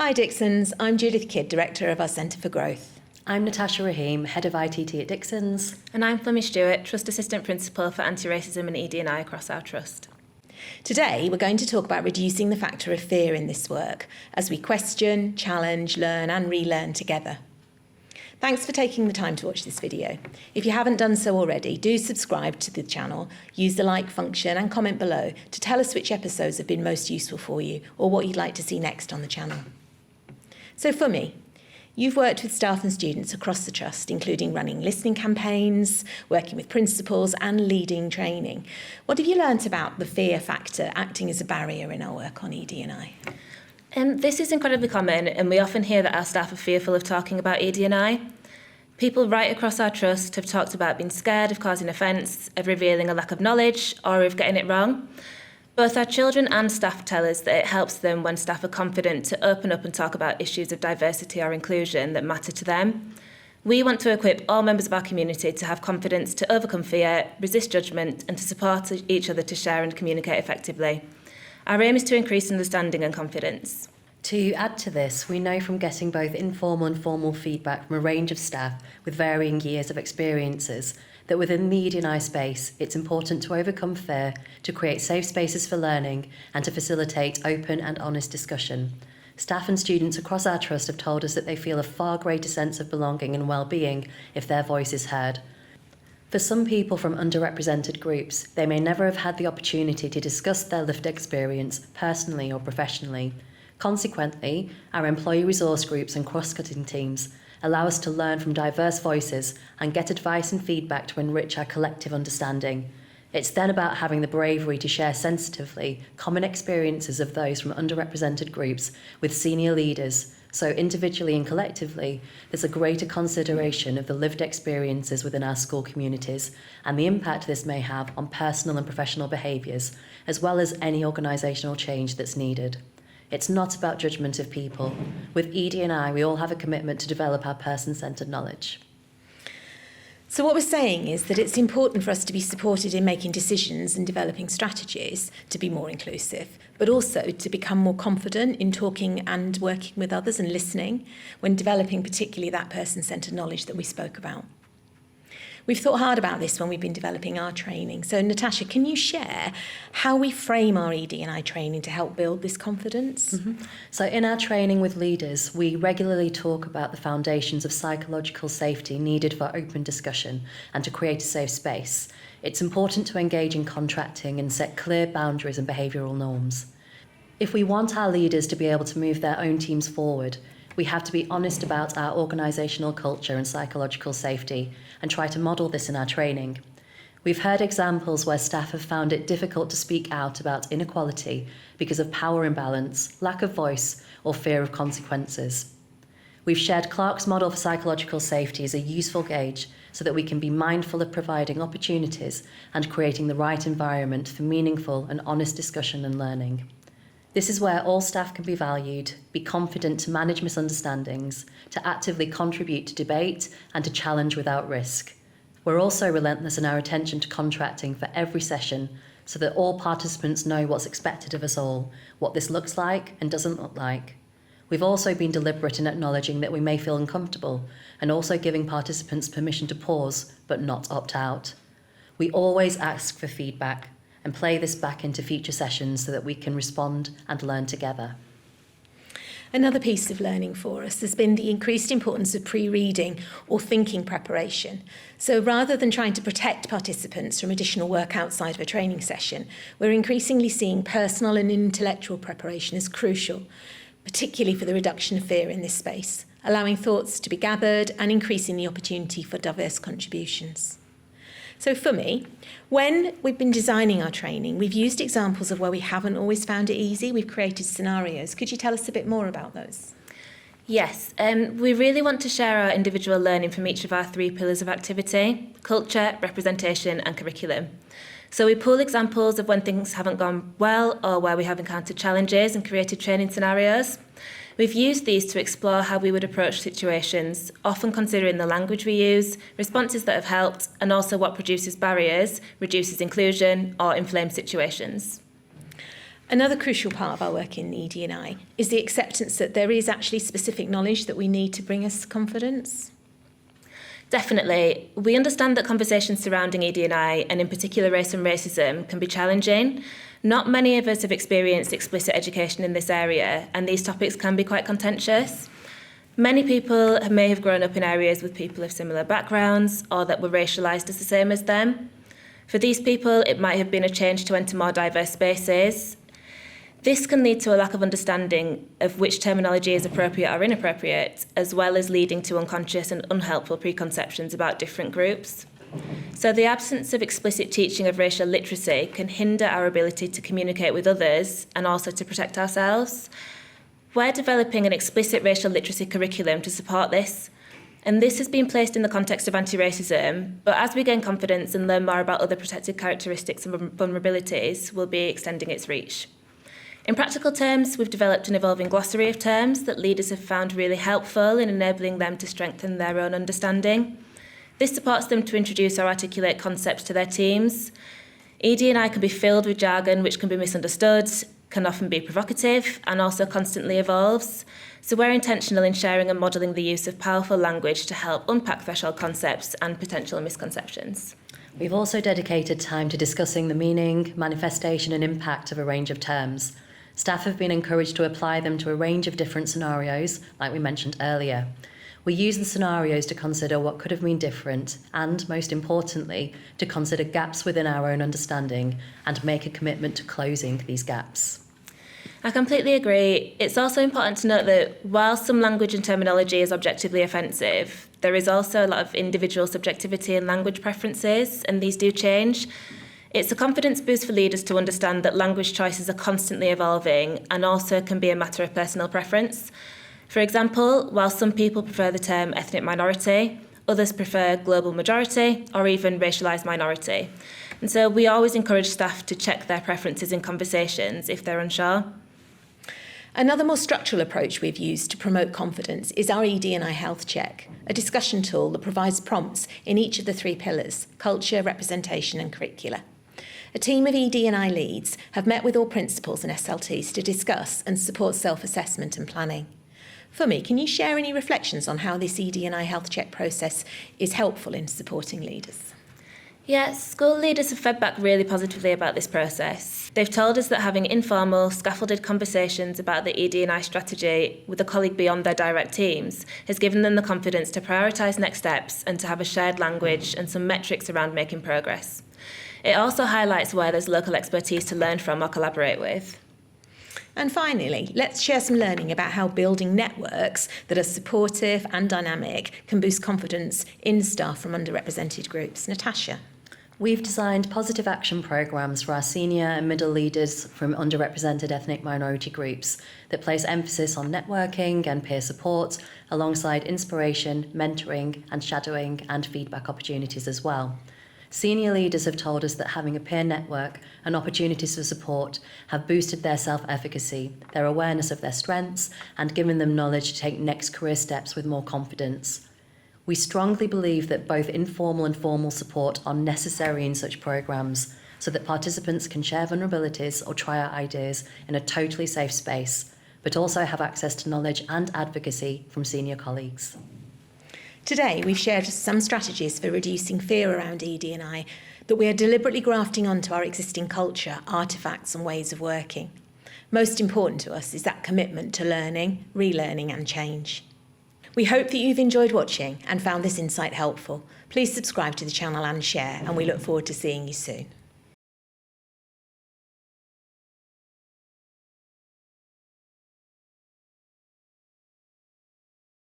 Hi Dixons, I'm Judith Kidd, Director of our Centre for Growth. I'm Natasha Raheem, Head of ITT at Dixons. And I'm Funmi Stewart, Trust Assistant Principal for Anti-Racism and EDNI across our trust. Today we're going to talk about reducing the factor of fear in this work as we question, challenge, learn and relearn together. Thanks for taking the time to watch this video. If you haven't done so already, do subscribe to the channel, use the like function and comment below to tell us which episodes have been most useful for you or what you'd like to see next on the channel. So Funmi, you've worked with staff and students across the Trust, including running listening campaigns, working with principals and leading training. What have you learnt about the fear factor acting as a barrier in our work on EDNI? This is incredibly common, and we often hear that our staff are fearful of talking about EDNI. People right across our trust have talked about being scared of causing offence, of revealing a lack of knowledge, or of getting it wrong. Both our children and staff tell us that it helps them when staff are confident to open up and talk about issues of diversity or inclusion that matter to them. We want to equip all members of our community to have confidence to overcome fear, resist judgement, and to support each other to share and communicate effectively. Our aim is to increase understanding and confidence. To add to this, we know from getting both informal and formal feedback from a range of staff with varying years of experiences that within the EDNI space, it's important to overcome fear, to create safe spaces for learning, and to facilitate open and honest discussion. Staff and students across our trust have told us that they feel a far greater sense of belonging and well-being if their voice is heard. For some people from underrepresented groups, they may never have had the opportunity to discuss their lived experience personally or professionally. Consequently, our employee resource groups and cross-cutting teams allow us to learn from diverse voices and get advice and feedback to enrich our collective understanding. It's then about having the bravery to share sensitively common experiences of those from underrepresented groups with senior leaders, so individually and collectively, there's a greater consideration of the lived experiences within our school communities and the impact this may have on personal and professional behaviours, as well as any organisational change that's needed. It's not about judgment of people. With EDNI, we all have a commitment to develop our person-centred knowledge. So what we're saying is that it's important for us to be supported in making decisions and developing strategies to be more inclusive, but also to become more confident in talking and working with others and listening when developing particularly that person-centred knowledge that we spoke about. We've thought hard about this when we've been developing our training. So Natasha, can you share how we frame our EDNI training to help build this confidence? So in our training with leaders, we regularly talk about the foundations of psychological safety needed for open discussion and to create a safe space. It's important to engage in contracting and set clear boundaries and behavioural norms. If we want our leaders to be able to move their own teams forward, we have to be honest about our organisational culture and psychological safety and try to model this in our training. We've heard examples where staff have found it difficult to speak out about inequality because of power imbalance, lack of voice, or fear of consequences. We've shared Clark's model for psychological safety as a useful gauge so that we can be mindful of providing opportunities and creating the right environment for meaningful and honest discussion and learning. This is where all staff can be valued, be confident to manage misunderstandings, to actively contribute to debate and to challenge without risk. We're also relentless in our attention to contracting for every session so that all participants know what's expected of us all, what this looks like and doesn't look like. We've also been deliberate in acknowledging that we may feel uncomfortable and also giving participants permission to pause but not opt out. We always ask for feedback and play this back into future sessions so that we can respond and learn together. Another piece of learning for us has been the increased importance of pre-reading or thinking preparation. So rather than trying to protect participants from additional work outside of a training session, we're increasingly seeing personal and intellectual preparation as crucial, particularly for the reduction of fear in this space, allowing thoughts to be gathered and increasing the opportunity for diverse contributions. So Funmi, when we've been designing our training, we've used examples of where we haven't always found it easy. We've created scenarios. Could you tell us a bit more about those? Yes, we really want to share our individual learning from each of our 3 pillars of activity: culture, representation and curriculum. So we pull examples of when things haven't gone well or where we have encountered challenges and created training scenarios. We've used these to explore how we would approach situations, often considering the language we use, responses that have helped, and also what produces barriers, reduces inclusion, or inflames situations. Another crucial part of our work in EDNI is the acceptance that there is actually specific knowledge that we need to bring us confidence. Definitely. We understand that conversations surrounding EDNI, and in particular race and racism, can be challenging. Not many of us have experienced explicit education in this area, and these topics can be quite contentious. Many people may have grown up in areas with people of similar backgrounds or that were racialised as the same as them. For these people, it might have been a change to enter more diverse spaces. This can lead to a lack of understanding of which terminology is appropriate or inappropriate, as well as leading to unconscious and unhelpful preconceptions about different groups. So the absence of explicit teaching of racial literacy can hinder our ability to communicate with others and also to protect ourselves. We're developing an explicit racial literacy curriculum to support this, and this has been placed in the context of anti-racism, but as we gain confidence and learn more about other protected characteristics and vulnerabilities, we'll be extending its reach. In practical terms, we've developed an evolving glossary of terms that leaders have found really helpful in enabling them to strengthen their own understanding. This supports them to introduce or articulate concepts to their teams. EDNI can be filled with jargon which can be misunderstood, can often be provocative, and also constantly evolves. So we're intentional in sharing and modelling the use of powerful language to help unpack threshold concepts and potential misconceptions. We've also dedicated time to discussing the meaning, manifestation and impact of a range of terms. Staff have been encouraged to apply them to a range of different scenarios, like we mentioned earlier. We use the scenarios to consider what could have been different and, most importantly, to consider gaps within our own understanding and make a commitment to closing these gaps. I completely agree. It's also important to note that while some language and terminology is objectively offensive, there is also a lot of individual subjectivity and language preferences, and these do change. It's a confidence boost for leaders to understand that language choices are constantly evolving and also can be a matter of personal preference. For example, while some people prefer the term ethnic minority, others prefer global majority or even racialised minority. And so we always encourage staff to check their preferences in conversations if they're unsure. Another more structural approach we've used to promote confidence is our EDNI Health Check, a discussion tool that provides prompts in each of the 3 pillars: culture, representation and curricula. A team of EDNI leads have met with all principals and SLTs to discuss and support self-assessment and planning. Funmi, can you share any reflections on how this EDNI Health Check process is helpful in supporting leaders? Yes, school leaders have fed back really positively about this process. They've told us that having informal, scaffolded conversations about the EDNI strategy with a colleague beyond their direct teams has given them the confidence to prioritise next steps and to have a shared language and some metrics around making progress. It also highlights where there's local expertise to learn from or collaborate with. And finally, let's share some learning about how building networks that are supportive and dynamic can boost confidence in staff from underrepresented groups. Natasha. We've designed positive action programmes for our senior and middle leaders from underrepresented ethnic minority groups that place emphasis on networking and peer support, alongside inspiration, mentoring and shadowing and feedback opportunities as well. Senior leaders have told us that having a peer network and opportunities for support have boosted their self-efficacy, their awareness of their strengths, and given them knowledge to take next career steps with more confidence. We strongly believe that both informal and formal support are necessary in such programmes so that participants can share vulnerabilities or try out ideas in a totally safe space, but also have access to knowledge and advocacy from senior colleagues. Today, we've shared some strategies for reducing fear around EDNI that we are deliberately grafting onto our existing culture, artefacts and ways of working. Most important to us is that commitment to learning, relearning and change. We hope that you've enjoyed watching and found this insight helpful. Please subscribe to the channel and share, and we look forward to seeing you soon.